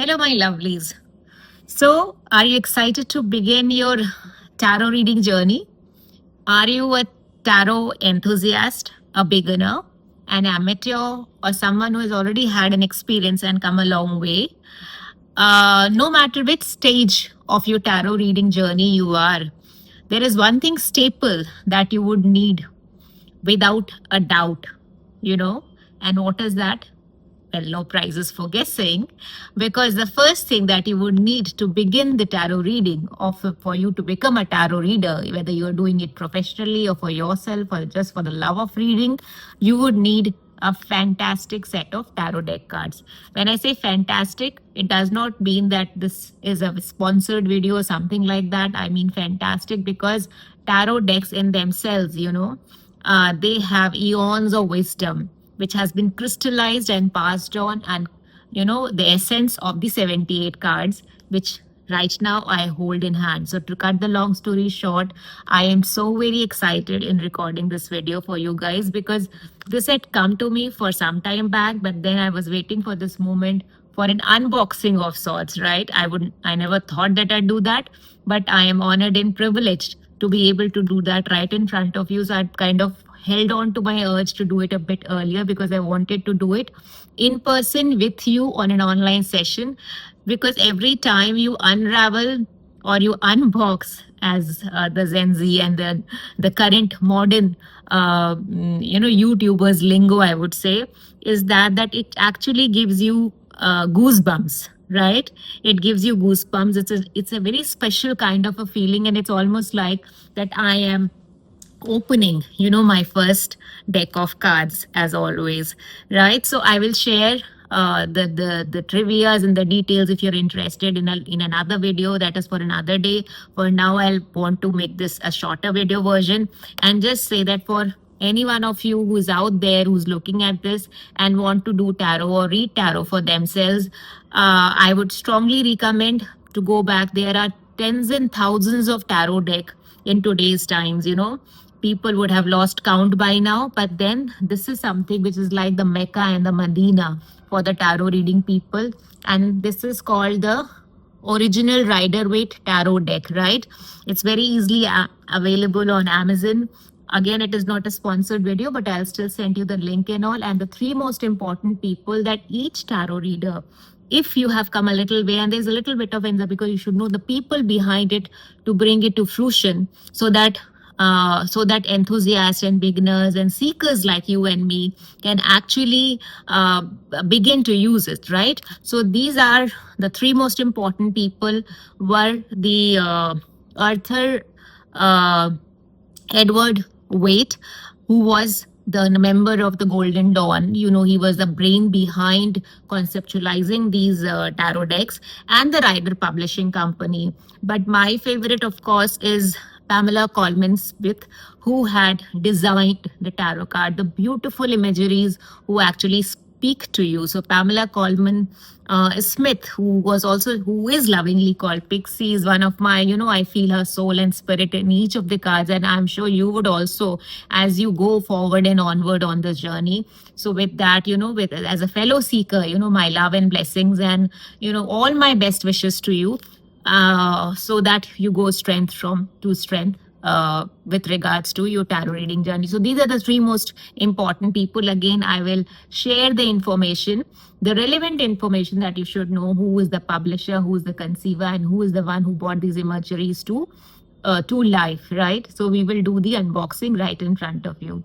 Hello, my lovelies. So, are you excited to begin your tarot reading journey? Are you a tarot enthusiast, a beginner, an amateur, or someone who has already had an experience and come a long way? No matter which stage of your tarot reading journey you are, there is one thing staple that you would need without a doubt, you know. And what is that? Well, no prizes for guessing, because the first thing that you would need to begin the tarot reading, of for you to become a tarot reader, whether you are doing it professionally or for yourself or just for the love of reading, you would need a fantastic set of tarot deck cards. When I say fantastic, it does not mean that this is a sponsored video or something like that. I mean fantastic because tarot decks in themselves, they have eons of wisdom which has been crystallized and passed on, and the essence of the 78 cards which right now I hold in hand. So to cut the long story short, I am so very excited in recording this video for you guys, because this had come to me for some time back, but then I was waiting for this moment for an unboxing of sorts, right? I never thought that I'd do that, but I am honored and privileged to be able to do that right in front of you. So I kind of held on to my urge to do it a bit earlier because I wanted to do it in person with you on an online session. Because every time you unravel or you unbox, as the Gen Z and the current modern YouTubers lingo, I would say, is that it actually gives you goosebumps, right? It gives you goosebumps. It's a very special kind of a feeling, and it's almost like that I am opening my first deck of cards, as always, right? So I will share the trivias and the details if you're interested in another video. That is for another day. For now, I'll want to make this a shorter video version, and just say that for any one of you who's out there who's looking at this and want to do tarot or read tarot for themselves, I would strongly recommend to go back. There are tens and thousands of tarot deck in today's times. People would have lost count by now, but then this is something which is like the Mecca and the Medina for the tarot reading people. And this is called the original Rider-Waite tarot deck, right? It's very easily available on Amazon. Again, it is not a sponsored video, but I'll still send you the link and all. And the three most important people that each tarot reader, if you have come a little way, and there's a little bit of answer, because you should know the people behind it to bring it to fruition, so that enthusiasts and beginners and seekers like you and me can actually begin to use it, right? So these are the three most important people. Were the Arthur Edward Waite, who was the member of the Golden Dawn. He was the brain behind conceptualizing these tarot decks, and the Rider Publishing Company. But my favorite, of course, is Pamela Colman Smith, who had designed the tarot card, the beautiful imageries who actually speak to you. So Pamela Colman Smith, who is lovingly called Pixie, is one of my, I feel her soul and spirit in each of the cards, and I'm sure you would also, as you go forward and onward on this journey. So with that, as a fellow seeker, my love and blessings, and all my best wishes to you, so that you go strength to strength with regards to your tarot reading journey. So these are the three most important people. Again, I will share the information, the relevant information that you should know: who is the publisher, who is the conceiver, and who is the one who brought these imageries to life, right? So we will do the unboxing right in front of you.